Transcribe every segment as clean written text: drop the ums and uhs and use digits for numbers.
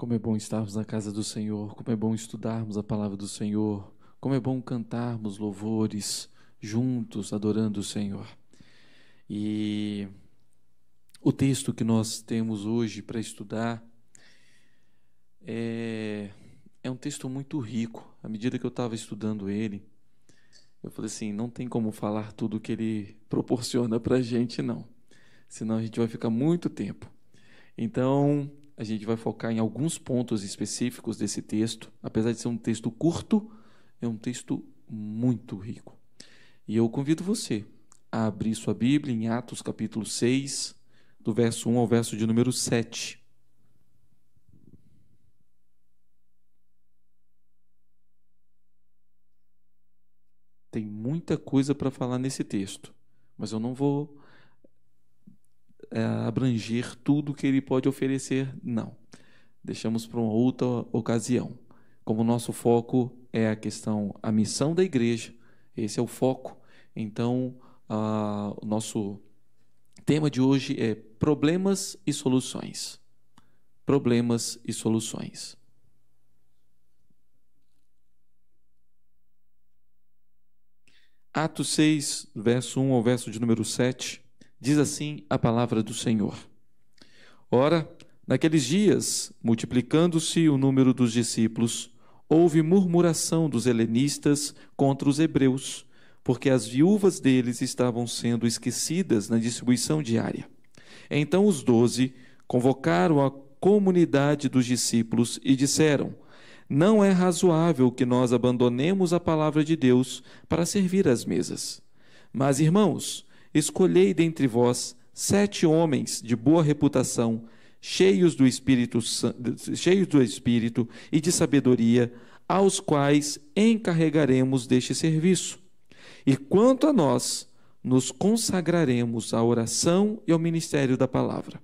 Como é bom estarmos na casa do Senhor, como é bom estudarmos a palavra do Senhor, como é bom cantarmos louvores juntos, adorando o Senhor. E o texto que nós temos hoje para estudar é um texto muito rico. À medida que eu estava estudando ele, eu falei assim, não tem como falar tudo que ele proporciona para a gente, não. Senão a gente vai ficar muito tempo. Então, a gente vai focar em alguns pontos específicos desse texto. Apesar de ser um texto curto, é um texto muito rico. E eu convido você a abrir sua Bíblia em Atos capítulo 6, do verso 1 ao verso de número 7. Tem muita coisa para falar nesse texto, mas eu não vou abranger tudo que ele pode oferecer, não. Deixamos para uma outra ocasião. Como o nosso foco é a missão da igreja, esse é o foco. Então, o nosso tema de hoje é problemas e soluções. Problemas e soluções. Atos 6, verso 1 ao verso de número 7, diz assim a palavra do Senhor. Ora, naqueles dias, multiplicando-se o número dos discípulos, houve murmuração dos helenistas contra os hebreus, porque as viúvas deles estavam sendo esquecidas na distribuição diária. Então os 12 convocaram a comunidade dos discípulos e disseram: não é razoável que nós abandonemos a palavra de Deus para servir às mesas. Mas, irmãos, escolhei dentre vós 7 homens de boa reputação, cheios do Espírito e de sabedoria, aos quais encarregaremos deste serviço. E quanto a nós, nos consagraremos à oração e ao ministério da palavra.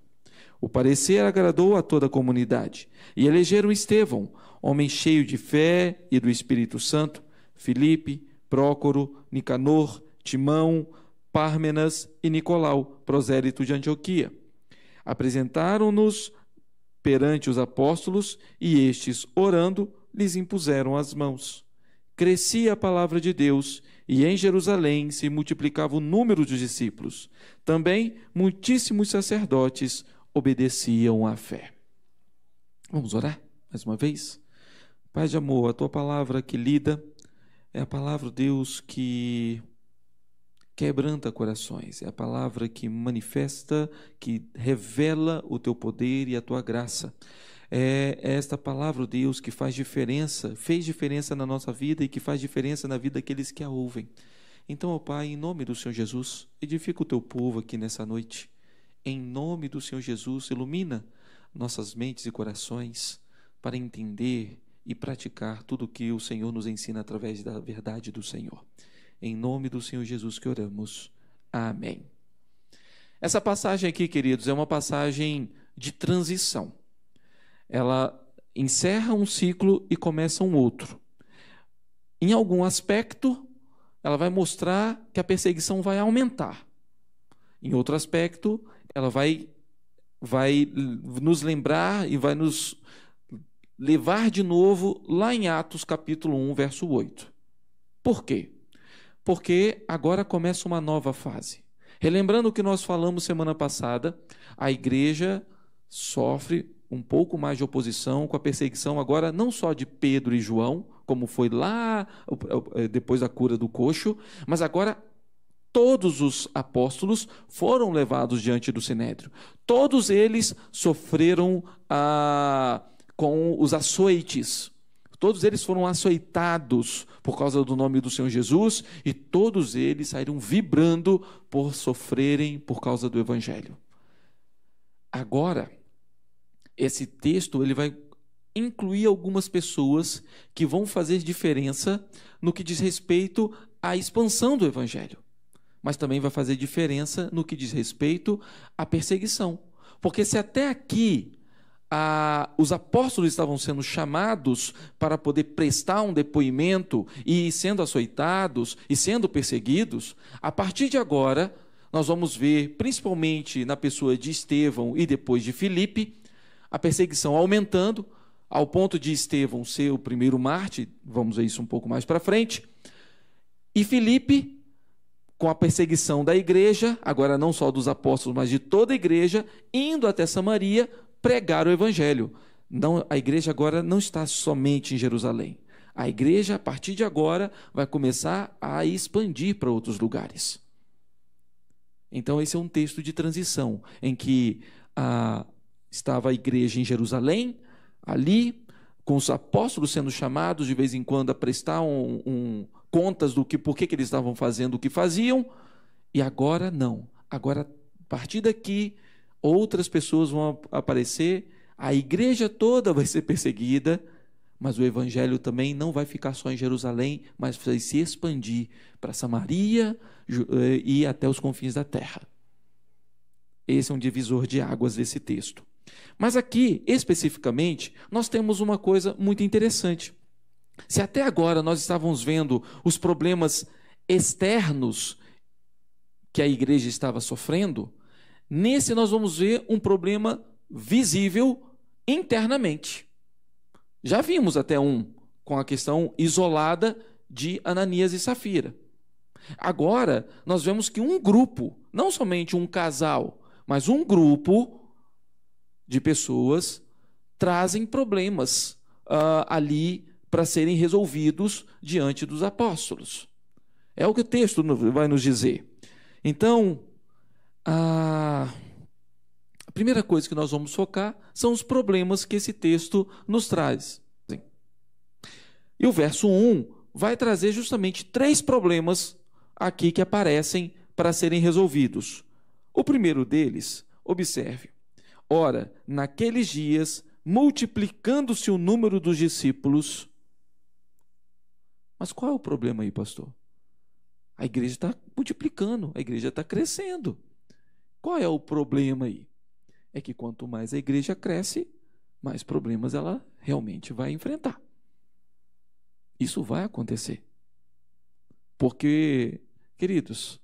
O parecer agradou a toda a comunidade, e elegeram Estevão, homem cheio de fé e do Espírito Santo, Filipe, Prócoro, Nicanor, Timão, Pármenas e Nicolau, prosélito de Antioquia. Apresentaram-nos perante os apóstolos e estes, orando, lhes impuseram as mãos. Crescia a palavra de Deus e em Jerusalém se multiplicava o número dos discípulos. Também muitíssimos sacerdotes obedeciam à fé. Vamos orar mais uma vez? Pai de amor, a tua palavra que lida é a palavra, Deus, que quebranta corações, é a palavra que manifesta, que revela o teu poder e a tua graça. É esta palavra, Deus, que fez diferença na nossa vida e que faz diferença na vida daqueles que a ouvem. Então, ó Pai, em nome do Senhor Jesus, edifica o teu povo aqui nessa noite. Em nome do Senhor Jesus, ilumina nossas mentes e corações para entender e praticar tudo o que o Senhor nos ensina através da verdade do Senhor. Em nome do Senhor Jesus que oramos. Amém. Essa passagem aqui, queridos, é uma passagem de transição. Ela encerra um ciclo e começa um outro. Em algum aspecto, ela vai mostrar que a perseguição vai aumentar. Em outro aspecto, ela vai nos lembrar e vai nos levar de novo lá em Atos capítulo 1, verso 8. Por quê? Porque agora começa uma nova fase. Relembrando o que nós falamos semana passada, a igreja sofre um pouco mais de oposição com a perseguição agora não só de Pedro e João, como foi lá depois da cura do coxo, mas agora todos os apóstolos foram levados diante do Sinédrio. Todos eles sofreram com os açoites. Todos eles foram açoitados por causa do nome do Senhor Jesus e todos eles saíram vibrando por sofrerem por causa do Evangelho. Agora, esse texto ele vai incluir algumas pessoas que vão fazer diferença no que diz respeito à expansão do Evangelho, mas também vai fazer diferença no que diz respeito à perseguição. Porque se até aqui os apóstolos estavam sendo chamados para poder prestar um depoimento e sendo açoitados e sendo perseguidos, a partir de agora nós vamos ver, principalmente na pessoa de Estevão e depois de Filipe, a perseguição aumentando, ao ponto de Estevão ser o primeiro mártir, vamos ver isso um pouco mais para frente, e Filipe, com a perseguição da igreja, agora não só dos apóstolos, mas de toda a igreja, indo até Samaria pregar o evangelho. Não, a igreja agora não está somente em Jerusalém. A igreja, a partir de agora, vai começar a expandir para outros lugares. Então, esse é um texto de transição, em que estava a igreja em Jerusalém, ali, com os apóstolos sendo chamados de vez em quando a prestar contas do que, por que eles estavam fazendo o que faziam, e agora não. Agora, a partir daqui, outras pessoas vão aparecer, a igreja toda vai ser perseguida, mas o evangelho também não vai ficar só em Jerusalém, mas vai se expandir para Samaria e até os confins da terra. Esse é um divisor de águas desse texto. Mas aqui, especificamente, nós temos uma coisa muito interessante. Se até agora nós estávamos vendo os problemas externos que a igreja estava sofrendo, nesse nós vamos ver um problema visível internamente. Já vimos até com a questão isolada de Ananias e Safira. Agora, nós vemos que um grupo, não somente um casal, mas um grupo de pessoas trazem problemas ali para serem resolvidos diante dos apóstolos. É o que o texto vai nos dizer. Então, a primeira coisa que nós vamos focar são os problemas que esse texto nos traz. E o verso 1 vai trazer justamente 3 problemas aqui que aparecem para serem resolvidos. O primeiro deles, observe: ora, naqueles dias, multiplicando-se o número dos discípulos. Mas qual é o problema aí, pastor? A igreja está multiplicando, a igreja está crescendo. Qual é o problema aí? É que quanto mais a igreja cresce, mais problemas ela realmente vai enfrentar. Isso vai acontecer. Porque, queridos,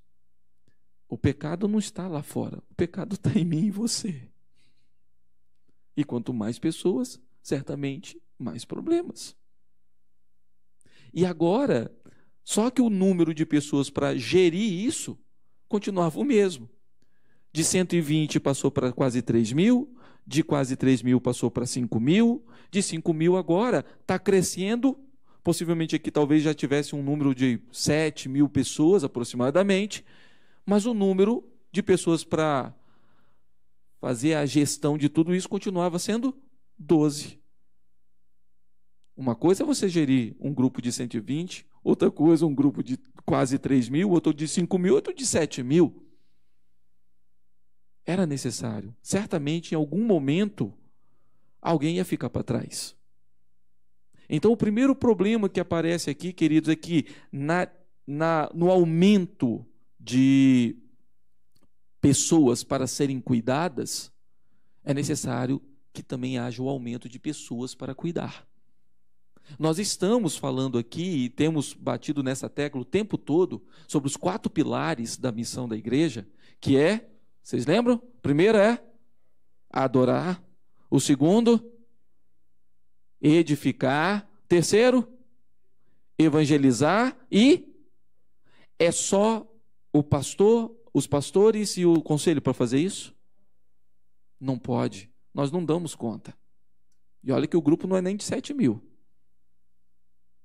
o pecado não está lá fora, o pecado está em mim e em você. E quanto mais pessoas, certamente mais problemas. E agora, só que o número de pessoas para gerir isso continuava o mesmo. De 120 passou para quase 3 mil, de quase 3 mil passou para 5 mil, de 5 mil agora está crescendo, possivelmente aqui talvez já tivesse um número de 7 mil pessoas aproximadamente, mas o número de pessoas para fazer a gestão de tudo isso continuava sendo 12. Uma coisa é você gerir um grupo de 120, outra coisa um grupo de quase 3 mil, outro de 5 mil, outro de 7 mil. Era necessário. Certamente, em algum momento, alguém ia ficar para trás. Então, o primeiro problema que aparece aqui, queridos, é que no aumento de pessoas para serem cuidadas, é necessário que também haja o aumento de pessoas para cuidar. Nós estamos falando aqui e temos batido nessa tecla o tempo todo sobre os 4 pilares da missão da igreja, que é, vocês lembram? O primeiro é adorar, o segundo, edificar, terceiro, evangelizar, e é só o pastor, os pastores e o conselho para fazer isso? Não pode, nós não damos conta. E olha que o grupo não é nem de 7 mil.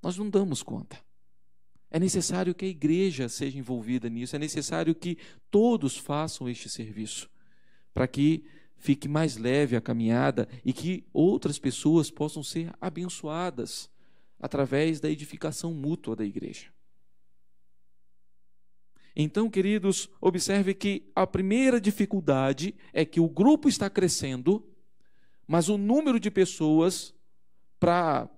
Nós não damos conta. É necessário que a igreja seja envolvida nisso, é necessário que todos façam este serviço, para que fique mais leve a caminhada e que outras pessoas possam ser abençoadas através da edificação mútua da igreja. Então, queridos, observe que a primeira dificuldade é que o grupo está crescendo, mas o número de pessoas para,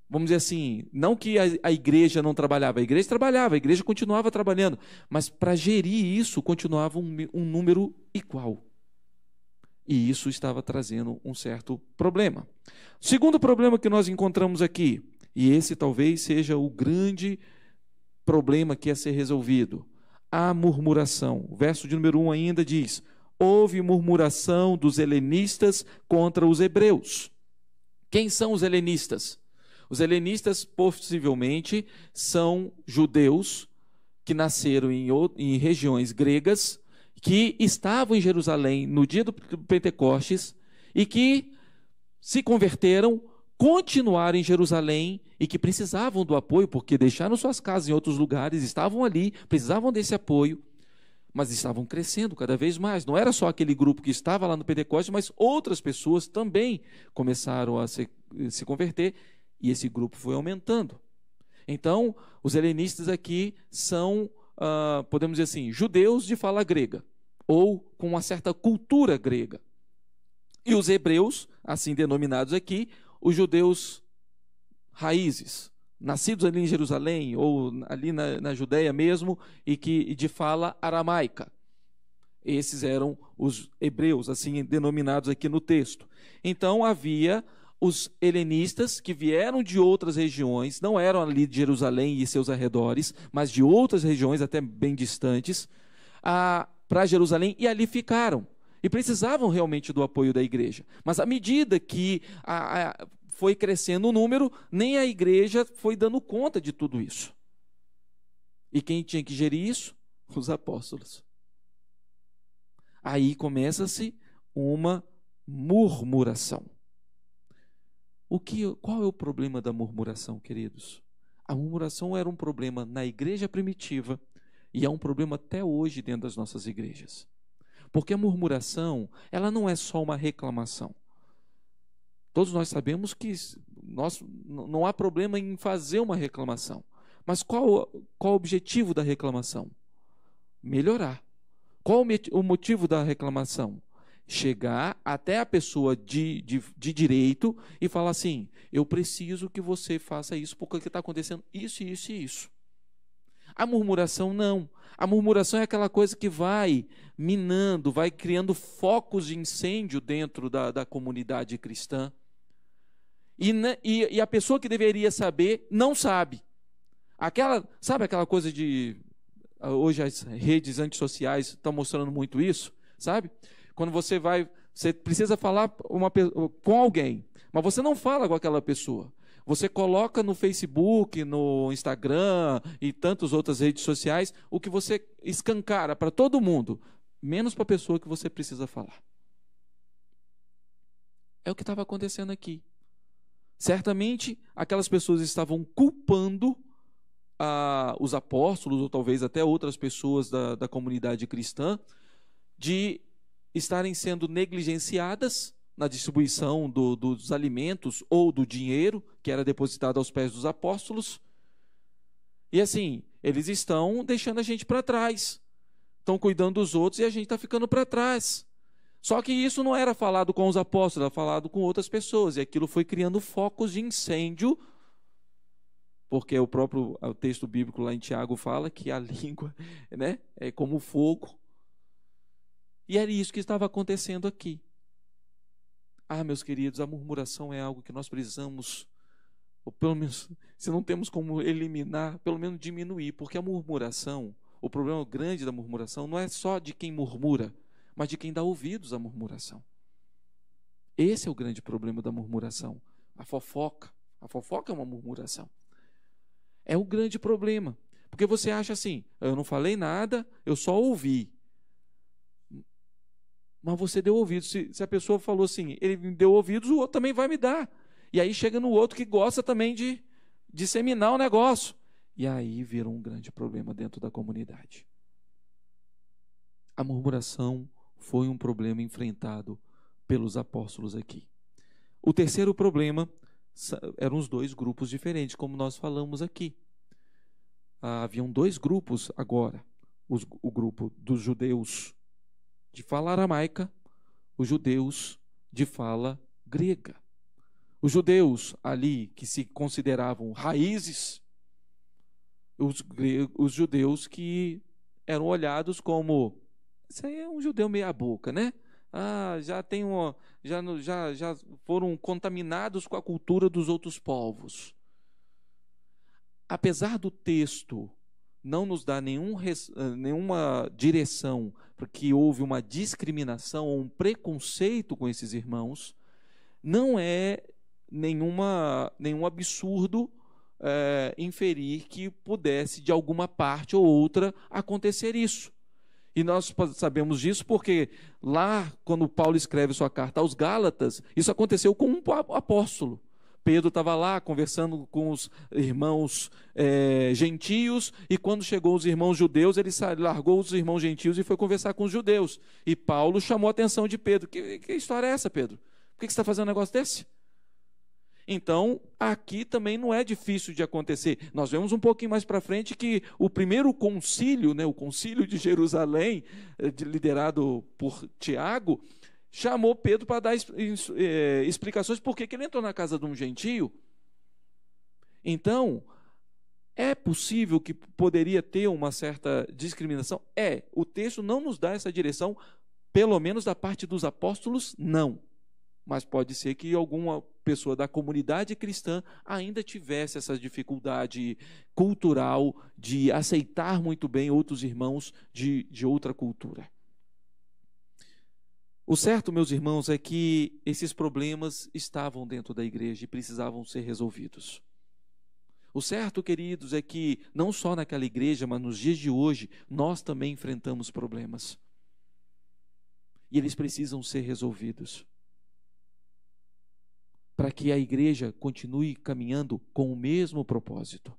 vamos dizer assim, não que a igreja não trabalhava, a igreja trabalhava, a igreja continuava trabalhando, mas para gerir isso continuava um número igual. E isso estava trazendo um certo problema. O segundo problema que nós encontramos aqui, e esse talvez seja o grande problema que ia ser resolvido, a murmuração. O verso de número 1 ainda diz: houve murmuração dos helenistas contra os hebreus. Quem são os helenistas? Os helenistas, possivelmente, são judeus que nasceram em regiões gregas, que estavam em Jerusalém no dia do Pentecostes e que se converteram, continuaram em Jerusalém e que precisavam do apoio, porque deixaram suas casas em outros lugares, estavam ali, precisavam desse apoio, mas estavam crescendo cada vez mais. Não era só aquele grupo que estava lá no Pentecostes, mas outras pessoas também começaram a se converter, e esse grupo foi aumentando. Então, os helenistas aqui são, podemos dizer assim, judeus de fala grega, ou com uma certa cultura grega. E os hebreus, assim denominados aqui, os judeus raízes, nascidos ali em Jerusalém, ou ali na Judéia mesmo, e que de fala aramaica. Esses eram os hebreus, assim denominados aqui no texto. Então havia os helenistas que vieram de outras regiões, não eram ali de Jerusalém e seus arredores, mas de outras regiões até bem distantes, para Jerusalém, e ali ficaram. E precisavam realmente do apoio da igreja. Mas à medida que foi crescendo o número, nem a igreja foi dando conta de tudo isso. E quem tinha que gerir isso? Os apóstolos. Aí começa-se uma murmuração. Qual é o problema da murmuração, queridos? A murmuração era um problema na igreja primitiva e é um problema até hoje dentro das nossas igrejas. Porque a murmuração, ela não é só uma reclamação. Todos nós sabemos que não há problema em fazer uma reclamação. Mas qual o objetivo da reclamação? Melhorar. Qual o motivo da reclamação? Chegar até a pessoa de direito e falar assim: eu preciso que você faça isso porque está acontecendo isso, isso e isso. A murmuração não. A murmuração é aquela coisa que vai minando, vai criando focos de incêndio dentro da comunidade cristã. E a pessoa que deveria saber, não sabe. Sabe aquela coisa de... Hoje as redes antissociais estão mostrando muito isso, sabe? Quando você precisa falar com alguém, mas você não fala com aquela pessoa. Você coloca no Facebook, no Instagram e tantas outras redes sociais o que você escancara para todo mundo, menos para a pessoa que você precisa falar. É o que estava acontecendo aqui. Certamente, aquelas pessoas estavam culpando os apóstolos, ou talvez até outras pessoas da comunidade cristã, de estarem sendo negligenciadas na distribuição dos alimentos ou do dinheiro que era depositado aos pés dos apóstolos. E assim, eles estão deixando a gente para trás, estão cuidando dos outros e a gente está ficando para trás. Só que isso não era falado com os apóstolos, era falado com outras pessoas, e aquilo foi criando focos de incêndio, porque o texto bíblico lá em Tiago fala que a língua, né, é como fogo. E era isso que estava acontecendo aqui. Meus queridos, a murmuração é algo que nós precisamos, ou pelo menos, se não temos como eliminar, pelo menos diminuir, porque a murmuração, o problema grande da murmuração não é só de quem murmura, mas de quem dá ouvidos à murmuração. Esse é o grande problema da murmuração. A fofoca é uma murmuração. É o grande problema, porque você acha assim: eu não falei nada, eu só ouvi. Mas você deu ouvidos. Se a pessoa falou assim, ele me deu ouvidos, o outro também vai me dar. E aí chega no outro que gosta também de disseminar o negócio. E aí vira um grande problema dentro da comunidade. A murmuração foi um problema enfrentado pelos apóstolos aqui. O terceiro problema eram os dois grupos diferentes, como nós falamos aqui. Haviam dois grupos agora. O grupo dos judeus de fala aramaica, os judeus de fala grega. Os judeus ali que se consideravam raízes, os judeus que eram olhados como: isso aí é um judeu meia boca, né? Já foram contaminados com a cultura dos outros povos. Apesar do texto não nos dá nenhuma direção para que houve uma discriminação ou um preconceito com esses irmãos, nenhum absurdo inferir que pudesse, de alguma parte ou outra, acontecer isso. E nós sabemos disso porque lá, quando Paulo escreve sua carta aos Gálatas, isso aconteceu com um apóstolo. Pedro estava lá conversando com os irmãos gentios, e quando chegou os irmãos judeus, ele largou os irmãos gentios e foi conversar com os judeus. E Paulo chamou a atenção de Pedro. Que história é essa, Pedro? Por que você está fazendo um negócio desse? Então, aqui também não é difícil de acontecer. Nós vemos um pouquinho mais para frente que o primeiro concílio, o concílio de Jerusalém, liderado por Tiago, chamou Pedro para dar explicações por que ele entrou na casa de um gentio. Então, é possível que poderia ter uma certa discriminação? O texto não nos dá essa direção, pelo menos da parte dos apóstolos, não. Mas pode ser que alguma pessoa da comunidade cristã ainda tivesse essa dificuldade cultural de aceitar muito bem outros irmãos de outra cultura. O certo, meus irmãos, é que esses problemas estavam dentro da igreja e precisavam ser resolvidos. O certo, queridos, é que não só naquela igreja, mas nos dias de hoje, nós também enfrentamos problemas. E eles precisam ser resolvidos, para que a igreja continue caminhando com o mesmo propósito,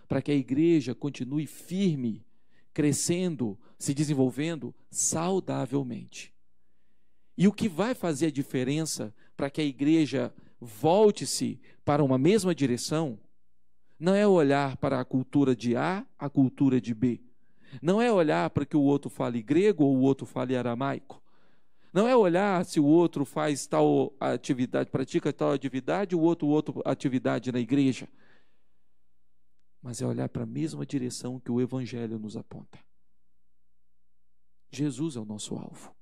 para que a igreja continue firme, crescendo, se desenvolvendo saudavelmente. E o que vai fazer a diferença para que a igreja volte-se para uma mesma direção, não é olhar para a cultura de A, a cultura de B. Não é olhar para que o outro fale grego ou o outro fale aramaico. Não é olhar se o outro faz tal atividade, pratica tal atividade, o outro atividade na igreja. Mas é olhar para a mesma direção que o Evangelho nos aponta. Jesus é o nosso alvo.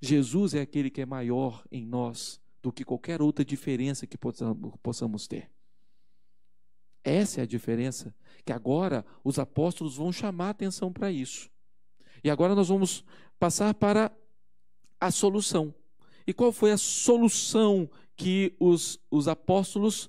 Jesus é aquele que é maior em nós do que qualquer outra diferença que possamos ter. Essa é a diferença que agora os apóstolos vão chamar a atenção para isso. E agora nós vamos passar para a solução. E qual foi a solução que os apóstolos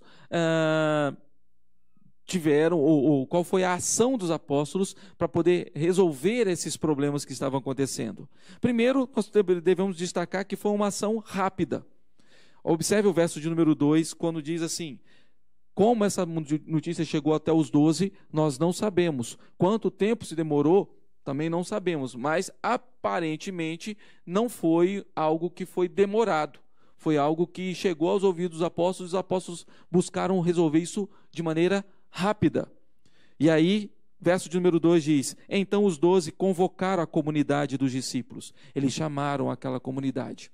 tiveram, ou qual foi a ação dos apóstolos para poder resolver esses problemas que estavam acontecendo? Primeiro, nós devemos destacar que foi uma ação rápida. Observe o verso de número 2, quando diz assim: como essa notícia chegou até os 12, nós não sabemos. Quanto tempo se demorou, também não sabemos, mas aparentemente não foi algo que foi demorado. Foi algo que chegou aos ouvidos dos apóstolos, e os apóstolos buscaram resolver isso de maneira rápida. E aí, verso de número 2 diz: então os 12 convocaram a comunidade dos discípulos. Eles chamaram aquela comunidade.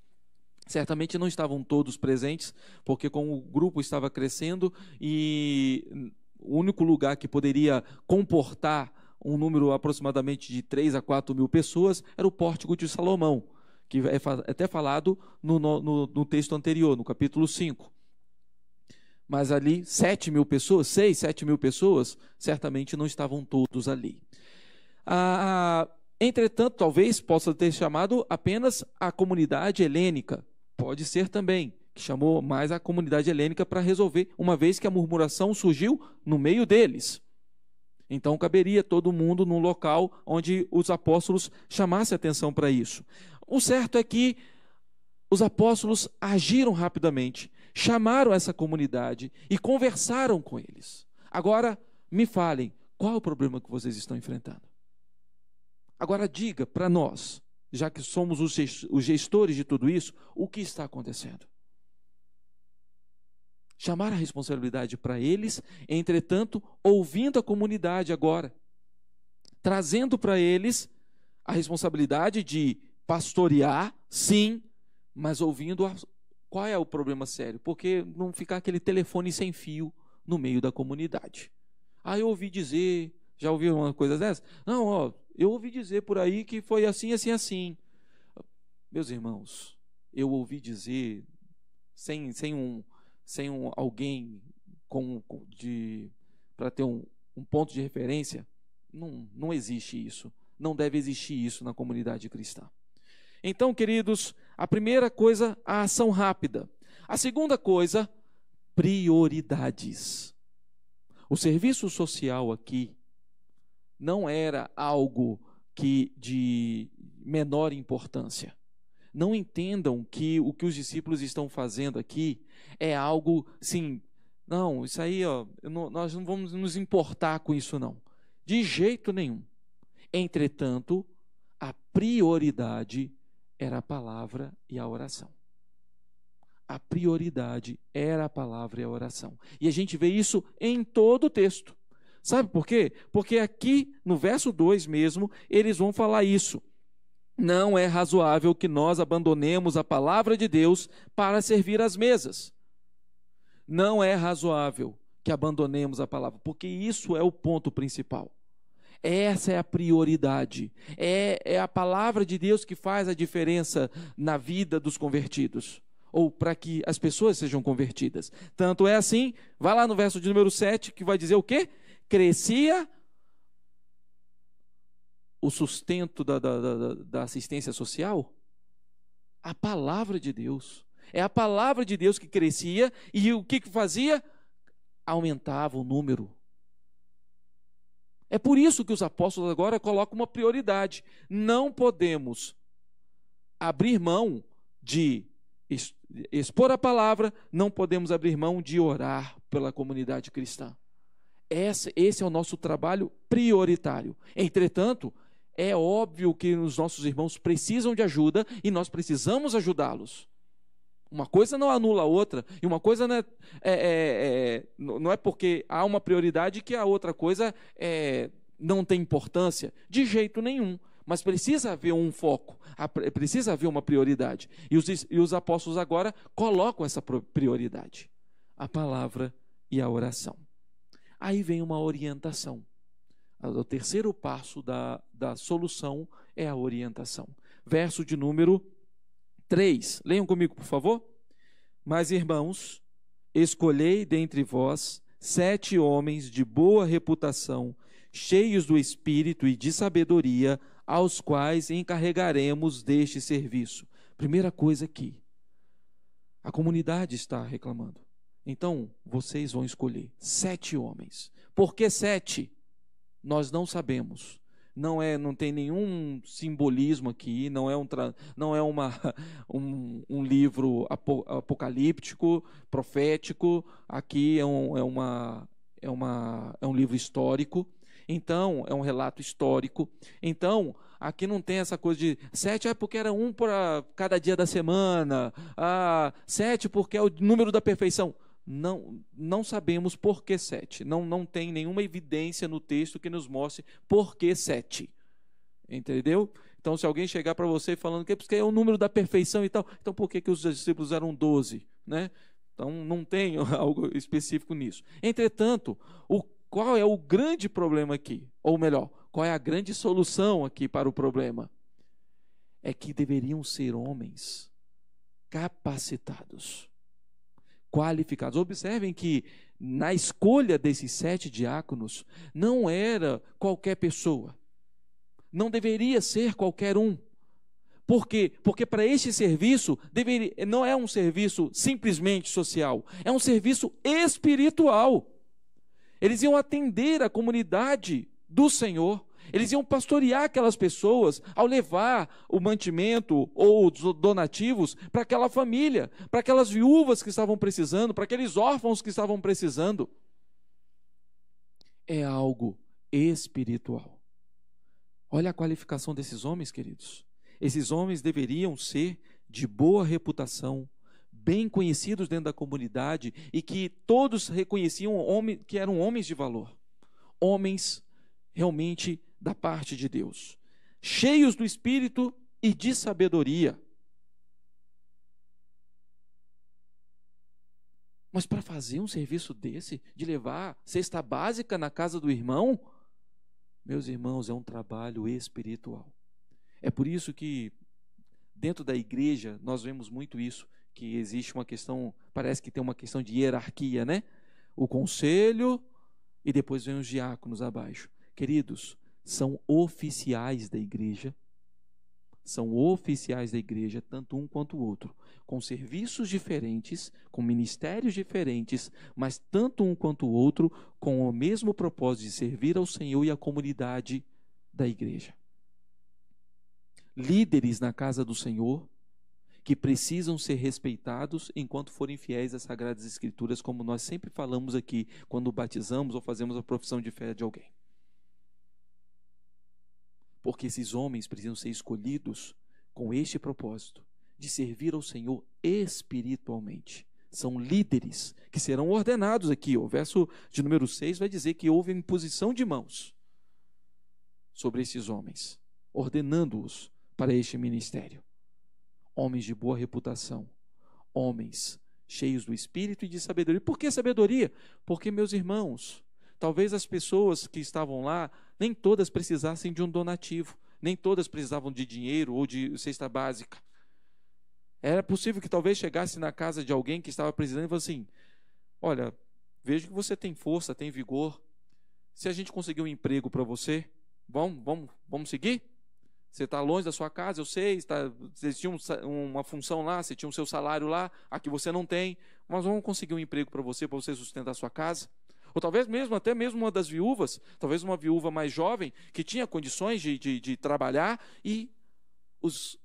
Certamente não estavam todos presentes, porque como o grupo estava crescendo e o único lugar que poderia comportar um número aproximadamente de 3 a 4 mil pessoas era o pórtico de Salomão, que é até falado no texto anterior, no capítulo 5. Mas ali 7 mil pessoas, 6, 7 mil pessoas, certamente não estavam todos ali. Entretanto, talvez possa ter chamado apenas a comunidade helênica. Pode ser também, que chamou mais a comunidade helênica para resolver, uma vez que a murmuração surgiu no meio deles. Então, caberia todo mundo num local onde os apóstolos chamassem atenção para isso. O certo é que os apóstolos agiram rapidamente, chamaram essa comunidade e conversaram com eles. Agora, me falem, qual é o problema que vocês estão enfrentando? Agora, diga para nós, já que somos os gestores de tudo isso, o que está acontecendo? Chamar a responsabilidade para eles, entretanto, ouvindo a comunidade agora, trazendo para eles a responsabilidade de pastorear, sim, mas ouvindo qual é o problema sério, porque não ficar aquele telefone sem fio no meio da comunidade. Eu ouvi dizer, já ouviu uma coisa dessa? Não, eu ouvi dizer por aí que foi assim, assim, assim. Meus irmãos, eu ouvi dizer sem alguém para ter um ponto de referência, não existe isso. Não deve existir isso na comunidade cristã. Então, queridos, a primeira coisa, a ação rápida. A segunda coisa, prioridades. O serviço social aqui não era algo de menor importância. Não entendam que o que os discípulos estão fazendo aqui é algo, sim, não, isso aí, ó, nós não vamos nos importar com isso não. De jeito nenhum. Entretanto, a prioridade era a palavra e a oração. A prioridade era a palavra e a oração. E a gente vê isso em todo o texto. Sabe por quê? Porque aqui no verso 2 mesmo, eles vão falar isso. Não é razoável que nós abandonemos a palavra de Deus para servir às mesas. Não é razoável que abandonemos a palavra, porque isso é o ponto principal. Essa é a prioridade. É a palavra de Deus que faz a diferença na vida dos convertidos, ou para que as pessoas sejam convertidas. Tanto é assim, vai lá no verso de número 7, que vai dizer o quê? Crescia o sustento da assistência social? A palavra de Deus. É a palavra de Deus que crescia, e o que fazia? Aumentava o número. É por isso que os apóstolos agora colocam uma prioridade. Não podemos abrir mão de expor a palavra, não podemos abrir mão de orar pela comunidade cristã. Esse é o nosso trabalho prioritário. Entretanto, é óbvio que os nossos irmãos precisam de ajuda e nós precisamos ajudá-los. Uma coisa não anula a outra, e uma coisa não é porque há uma prioridade que a outra coisa não tem importância, de jeito nenhum. Mas precisa haver um foco, precisa haver uma prioridade. E os apóstolos agora colocam essa prioridade: a palavra e a oração. Aí vem uma orientação. O terceiro passo da solução é a orientação. Verso de número 3. Leiam comigo, por favor. Mas, irmãos, escolhei dentre vós 7 homens de boa reputação, cheios do Espírito e de sabedoria, aos quais encarregaremos deste serviço. Primeira coisa aqui, a comunidade está reclamando. Então, vocês vão escolher 7 homens. Por que 7? Nós não sabemos. Não tem nenhum simbolismo aqui, não é um livro apocalíptico, profético. Aqui é um livro histórico. Então, é um relato histórico. Então, aqui não tem essa coisa de 7 porque era um para cada dia da semana, 7 porque é o número da perfeição. Não sabemos por que 7. Não tem nenhuma evidência no texto que nos mostre por que 7. Entendeu? Então, se alguém chegar para você falando que é o número da perfeição e tal, então por que os discípulos eram 12? Né? Então, não tem algo específico nisso. Entretanto, qual é o grande problema aqui? Ou melhor, qual é a grande solução aqui para o problema? É que deveriam ser homens capacitados, qualificados. Observem que na escolha desses 7 diáconos não era qualquer pessoa, não deveria ser qualquer um. Por quê? Porque para este serviço não é um serviço simplesmente social, é um serviço espiritual. Eles iam atender a comunidade do Senhor. Eles iam pastorear aquelas pessoas ao levar o mantimento ou os donativos para aquela família, para aquelas viúvas que estavam precisando, para aqueles órfãos que estavam precisando. É algo espiritual. Olha a qualificação desses homens, queridos. Esses homens deveriam ser de boa reputação, bem conhecidos dentro da comunidade e que todos reconheciam que eram homens de valor. Homens realmente da parte de Deus, cheios do Espírito e de sabedoria. Mas para fazer um serviço desse, de levar cesta básica na casa do irmão, meus irmãos, é um trabalho espiritual. É por isso que dentro da igreja nós vemos muito isso, que existe uma questão, parece que tem uma questão de hierarquia, né? O conselho e depois vem os diáconos abaixo. Queridos, são oficiais da igreja, são oficiais da igreja, tanto um quanto o outro, com serviços diferentes, com ministérios diferentes, mas tanto um quanto o outro com o mesmo propósito de servir ao Senhor e à comunidade da igreja. Líderes na casa do Senhor que precisam ser respeitados enquanto forem fiéis às Sagradas Escrituras, como nós sempre falamos aqui quando batizamos ou fazemos a profissão de fé de alguém. Porque esses homens precisam ser escolhidos com este propósito, de servir ao Senhor espiritualmente. São líderes que serão ordenados aqui. O verso de número 6 vai dizer que houve imposição de mãos sobre esses homens, ordenando-os para este ministério. Homens de boa reputação, homens cheios do Espírito e de sabedoria. Por que sabedoria? Porque, meus irmãos, talvez as pessoas que estavam lá, nem todas precisassem de um donativo, nem todas precisavam de dinheiro ou de cesta básica. Era possível que talvez chegasse na casa de alguém que estava precisando e falasse assim: olha, vejo que você tem força, tem vigor. Se a gente conseguir um emprego para você, vamos seguir? Você está longe da sua casa, eu sei, você tinha uma função lá, você tinha o seu salário lá, aqui você não tem, mas vamos conseguir um emprego para você sustentar a sua casa. Ou talvez até mesmo uma das viúvas, talvez uma viúva mais jovem, que tinha condições de trabalhar, e os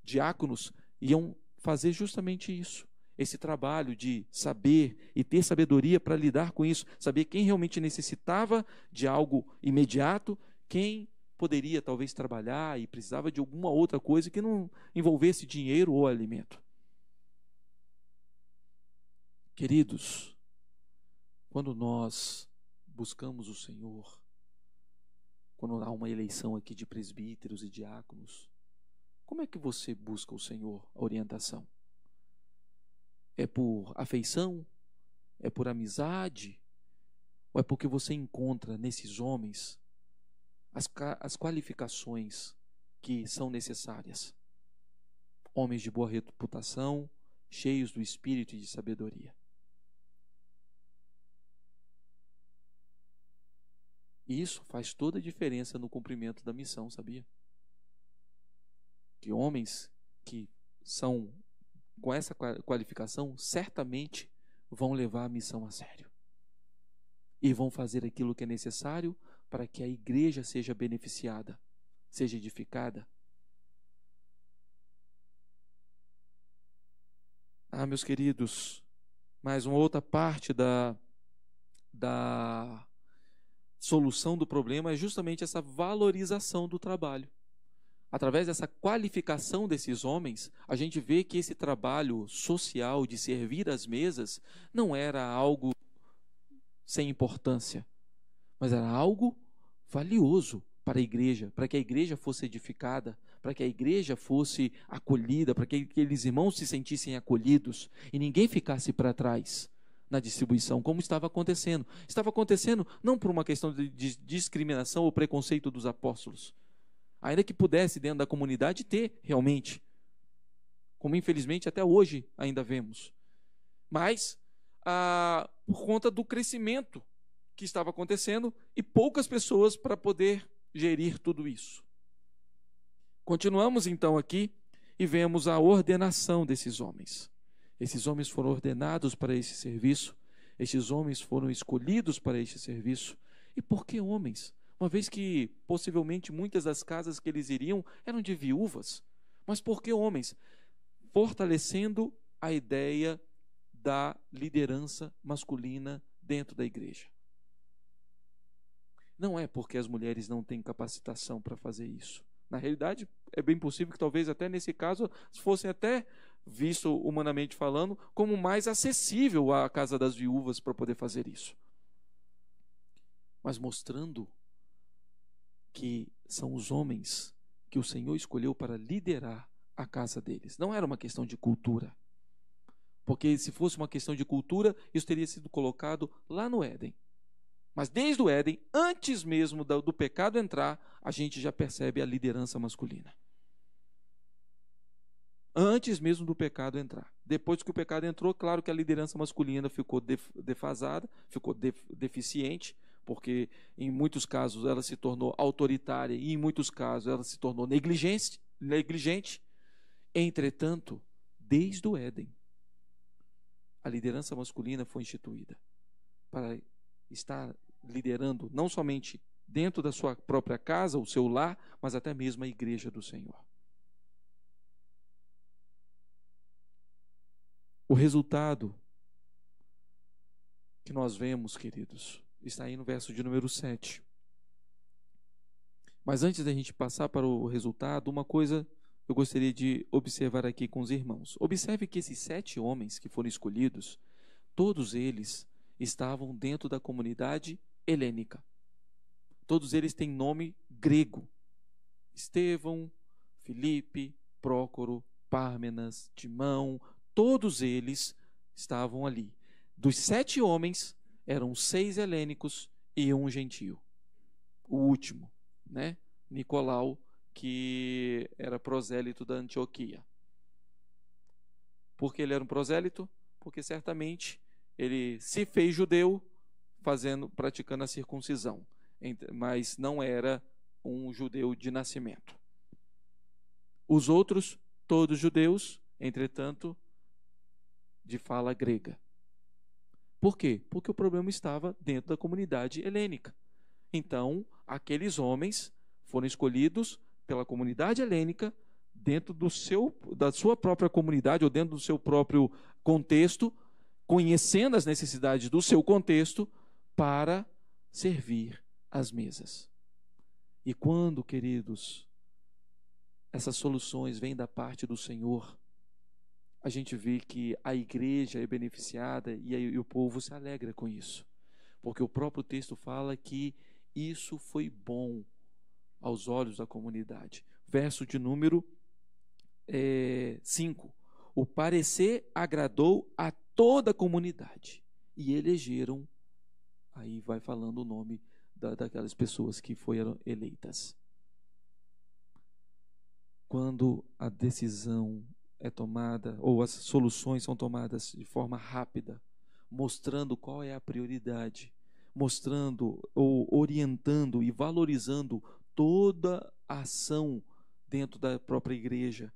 diáconos iam fazer justamente isso. Esse trabalho de saber e ter sabedoria para lidar com isso, saber quem realmente necessitava de algo imediato, quem poderia talvez trabalhar e precisava de alguma outra coisa que não envolvesse dinheiro ou alimento. Queridos, quando nós buscamos o Senhor, quando há uma eleição aqui de presbíteros e diáconos, como é que você busca o Senhor, a orientação? É por afeição? É por amizade? Ou é porque você encontra nesses homens as qualificações que são necessárias? Homens de boa reputação, cheios do Espírito e de sabedoria. E isso faz toda a diferença no cumprimento da missão, sabia? Que homens que são com essa qualificação certamente vão levar a missão a sério. E vão fazer aquilo que é necessário para que a igreja seja beneficiada, seja edificada. Meus queridos, mais uma outra parte da solução do problema é justamente essa valorização do trabalho. Através dessa qualificação desses homens, a gente vê que esse trabalho social de servir às mesas não era algo sem importância, mas era algo valioso para a igreja, para que a igreja fosse edificada, para que a igreja fosse acolhida, para que aqueles irmãos se sentissem acolhidos e ninguém ficasse para trás na distribuição, como estava acontecendo. Estava acontecendo não por uma questão de discriminação ou preconceito dos apóstolos, ainda que pudesse dentro da comunidade ter realmente, como infelizmente até hoje ainda vemos, mas por conta do crescimento que estava acontecendo e poucas pessoas para poder gerir tudo isso. Continuamos então aqui e vemos a ordenação desses homens. Esses homens foram ordenados para esse serviço, esses homens foram escolhidos para este serviço. E por que homens? Uma vez que possivelmente muitas das casas que eles iriam eram de viúvas. Mas por que homens? Fortalecendo a ideia da liderança masculina dentro da igreja. Não é porque as mulheres não têm capacitação para fazer isso. Na realidade, é bem possível que talvez até nesse caso fossem até visto, humanamente falando, como mais acessível à casa das viúvas para poder fazer isso. Mas mostrando que são os homens que o Senhor escolheu para liderar a casa deles. Não era uma questão de cultura. Porque se fosse uma questão de cultura, isso teria sido colocado lá no Éden. Mas desde o Éden, antes mesmo do pecado entrar, a gente já percebe a liderança masculina. Antes mesmo do pecado entrar. Depois que o pecado entrou, claro que a liderança masculina ficou defasada, ficou deficiente, porque em muitos casos ela se tornou autoritária e em muitos casos ela se tornou negligente. negligente. Entretanto, desde o Éden, a liderança masculina foi instituída para estar liderando não somente dentro da sua própria casa, o seu lar, mas até mesmo a igreja do Senhor. O resultado que nós vemos, queridos, está aí no verso de número 7. Mas antes da gente passar para o resultado, uma coisa eu gostaria de observar aqui com os irmãos. Observe que esses 7 homens que foram escolhidos, todos eles estavam dentro da comunidade helênica. Todos eles têm nome grego. Estevão, Filipe, Prócoro, Pármenas, Timão, todos eles estavam ali. Dos 7 homens, eram 6 helênicos e um gentio. O último, né? Nicolau, que era prosélito da Antioquia. Por que ele era um prosélito? Porque certamente ele se fez judeu praticando a circuncisão, mas não era um judeu de nascimento. Os outros, todos judeus, entretanto, de fala grega. Por quê? Porque o problema estava dentro da comunidade helênica. Então, aqueles homens foram escolhidos pela comunidade helênica, dentro da sua própria comunidade, ou dentro do seu próprio contexto, conhecendo as necessidades do seu contexto, para servir as mesas. E quando, queridos, essas soluções vêm da parte do Senhor, a gente vê que a igreja é beneficiada e o povo se alegra com isso. Porque o próprio texto fala que isso foi bom aos olhos da comunidade. Verso de número 5. O parecer agradou a toda a comunidade e elegeram, aí vai falando o nome daquelas pessoas que foram eleitas. Quando a decisão é tomada, ou as soluções são tomadas de forma rápida, mostrando qual é a prioridade, mostrando ou orientando e valorizando toda a ação dentro da própria igreja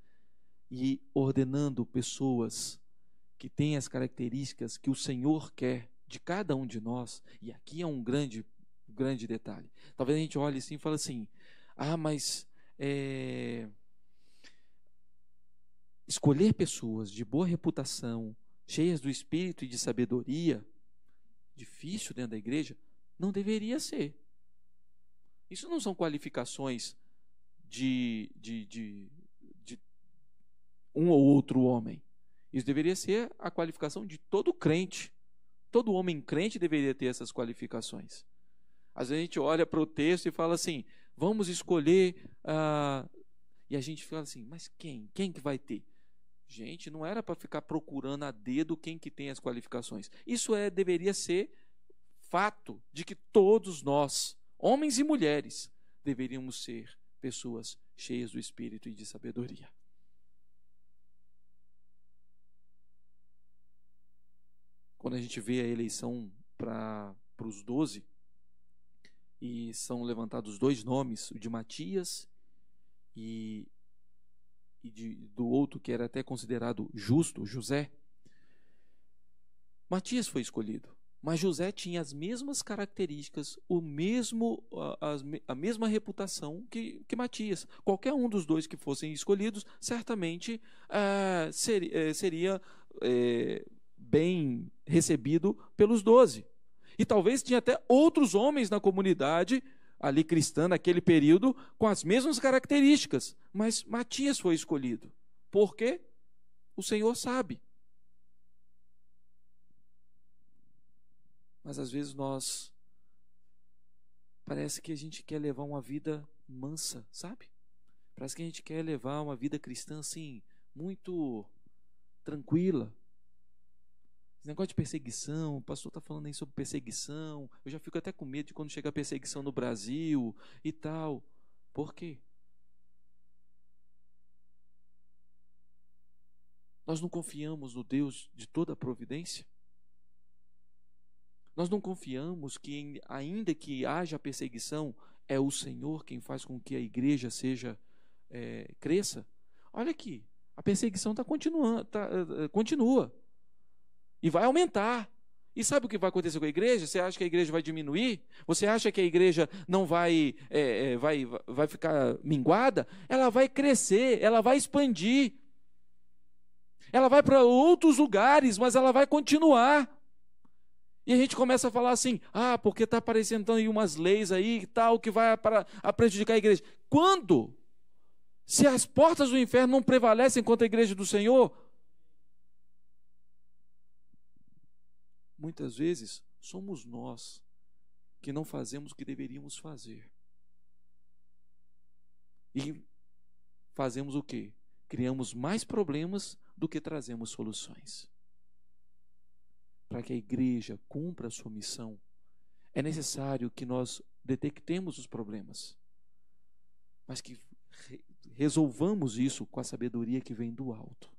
e ordenando pessoas que têm as características que o Senhor quer de cada um de nós. E aqui é um grande detalhe. Talvez a gente olhe assim e fale assim: mas escolher pessoas de boa reputação, cheias do espírito e de sabedoria, difícil dentro da igreja, não deveria ser. Isso não são qualificações de um ou outro homem. Isso deveria ser a qualificação de todo crente. Todo homem crente deveria ter essas qualificações. Às vezes a gente olha para o texto e fala assim: vamos escolher, e a gente fala assim, mas quem? Quem que vai ter? Gente, não era para ficar procurando a dedo quem que tem as qualificações. Isso deveria ser fato de que todos nós, homens e mulheres, deveríamos ser pessoas cheias do Espírito e de sabedoria. Quando a gente vê a eleição para os 12, e são levantados 2 nomes, o de Matias e do outro que era até considerado justo, José. Matias foi escolhido, mas José tinha as mesmas características, a mesma reputação que Matias. Qualquer um dos 2 que fossem escolhidos, certamente seria bem recebido pelos 12. E talvez tinha até outros homens na comunidade ali cristã, naquele período, com as mesmas características. Mas Matias foi escolhido. Por quê? O Senhor sabe. Mas às vezes parece que a gente quer levar uma vida mansa, sabe? Parece que a gente quer levar uma vida cristã assim, muito tranquila. Esse negócio de perseguição, o pastor está falando aí sobre perseguição, eu já fico até com medo de quando chegar a perseguição no Brasil e tal. Por quê? Nós não confiamos no Deus de toda a providência? Nós não confiamos que, ainda que haja perseguição, é o Senhor quem faz com que a igreja seja cresça. Olha aqui, a perseguição continua e vai aumentar. E sabe o que vai acontecer com a igreja? Você acha que a igreja vai diminuir? Você acha que a igreja não vai ficar minguada? Ela vai crescer, ela vai expandir. Ela vai para outros lugares, mas ela vai continuar. E a gente começa a falar assim, porque está aparecendo aí umas leis aí e tal, que vai a prejudicar a igreja. Quando? Se as portas do inferno não prevalecem contra a igreja do Senhor, muitas vezes somos nós que não fazemos o que deveríamos fazer. E fazemos o quê? Criamos mais problemas do que trazemos soluções. Para que a igreja cumpra a sua missão, é necessário que nós detectemos os problemas, mas que resolvamos isso com a sabedoria que vem do alto.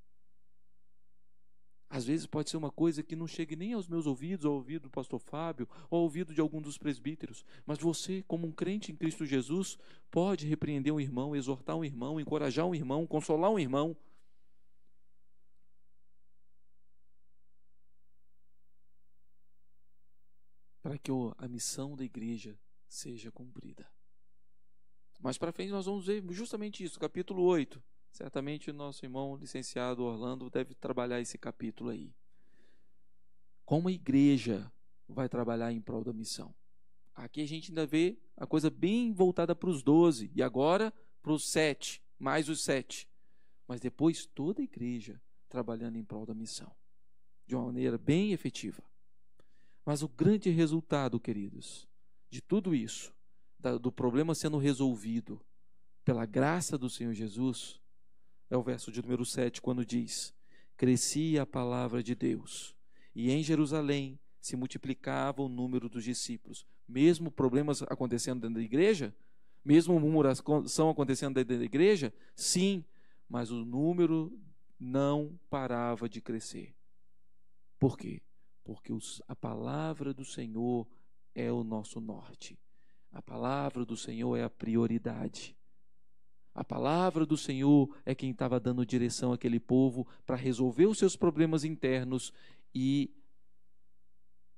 Às vezes pode ser uma coisa que não chegue nem aos meus ouvidos, ao ouvido do pastor Fábio, ou ao ouvido de algum dos presbíteros, mas você, como um crente em Cristo Jesus, pode repreender um irmão, exortar um irmão, encorajar um irmão, consolar um irmão. Para que a missão da igreja seja cumprida. Mais para frente nós vamos ver justamente isso, capítulo 8. Certamente o nosso irmão licenciado Orlando deve trabalhar esse capítulo aí. Como a igreja vai trabalhar em prol da missão. Aqui a gente ainda vê a coisa bem voltada para os 12 e agora para os 7, mais os 7. Mas depois toda a igreja trabalhando em prol da missão, de uma maneira bem efetiva. Mas o grande resultado, queridos, de tudo isso, do problema sendo resolvido pela graça do Senhor Jesus, é o verso de número 7, quando diz: crescia a palavra de Deus, e em Jerusalém se multiplicava o número dos discípulos. Mesmo problemas acontecendo dentro da igreja, mesmo murmuração acontecendo dentro da igreja, sim, mas o número não parava de crescer. Por quê? Porque a palavra do Senhor é o nosso norte. A palavra do Senhor é a prioridade. A palavra do Senhor é quem estava dando direção àquele povo para resolver os seus problemas internos e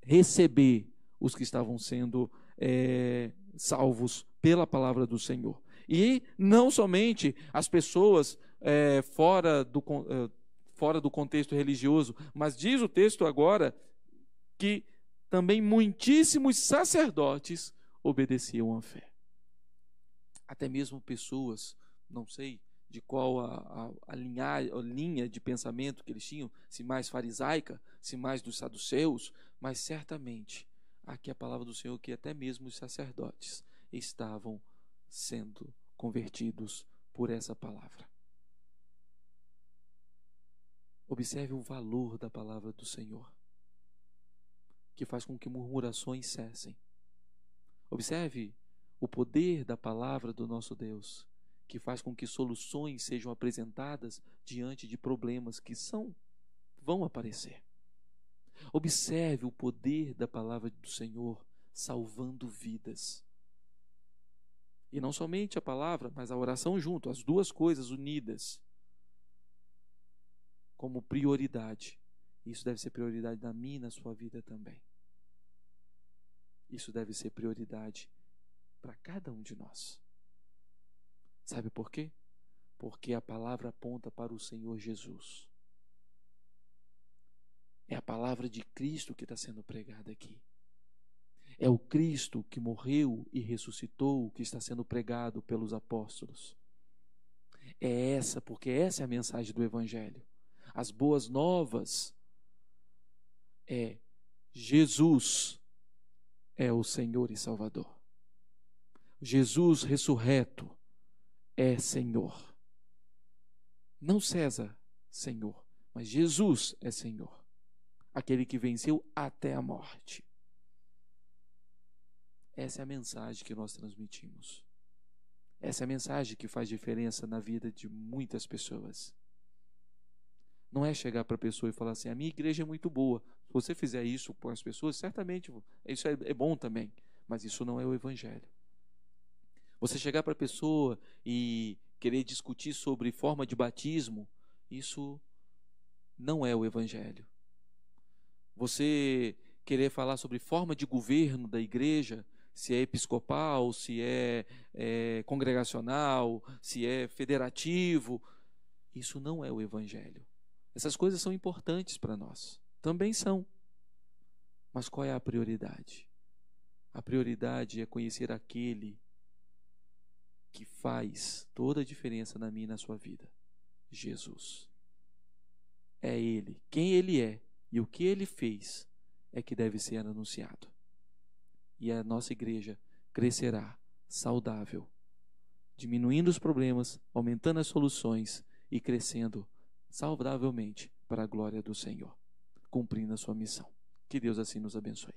receber os que estavam sendo salvos pela palavra do Senhor. E não somente as pessoas fora do contexto religioso, mas diz o texto agora que também muitíssimos sacerdotes obedeciam à fé. Até mesmo pessoas, não sei de qual a linha de pensamento que eles tinham, se mais farisaica, se mais dos saduceus, mas certamente aqui a palavra do Senhor que até mesmo os sacerdotes estavam sendo convertidos por essa palavra. Observe o valor da palavra do Senhor, que faz com que murmurações cessem. Observe o poder da palavra do nosso Deus, que faz com que soluções sejam apresentadas diante de problemas que vão aparecer. Observe o poder da palavra do Senhor salvando vidas. E não somente a palavra, mas a oração junto, as duas coisas unidas como prioridade. Isso deve ser prioridade na minha e na sua vida também. Isso deve ser prioridade para cada um de nós. Sabe por quê? Porque a palavra aponta para o Senhor Jesus. É a palavra de Cristo que está sendo pregada aqui. É o Cristo que morreu e ressuscitou que está sendo pregado pelos apóstolos. Porque essa é a mensagem do Evangelho. As boas novas Jesus é o Senhor e Salvador. Jesus ressurreto é Senhor. Não César, Senhor, mas Jesus é Senhor. Aquele que venceu até a morte. Essa é a mensagem que nós transmitimos. Essa é a mensagem que faz diferença na vida de muitas pessoas. Não é chegar para a pessoa e falar assim: a minha igreja é muito boa. Se você fizer isso com as pessoas, certamente isso é bom também. Mas isso não é o Evangelho. Você chegar para a pessoa e querer discutir sobre forma de batismo, isso não é o Evangelho. Você querer falar sobre forma de governo da igreja, se é episcopal, se é congregacional, se é federativo, isso não é o Evangelho. Essas coisas são importantes para nós, também são. Mas qual é a prioridade? A prioridade é conhecer aquele que faz toda a diferença na minha e na sua vida, Jesus. É Ele, quem Ele é e o que Ele fez é que deve ser anunciado. E a nossa igreja crescerá saudável, diminuindo os problemas, aumentando as soluções e crescendo saudavelmente para a glória do Senhor, cumprindo a sua missão. Que Deus assim nos abençoe.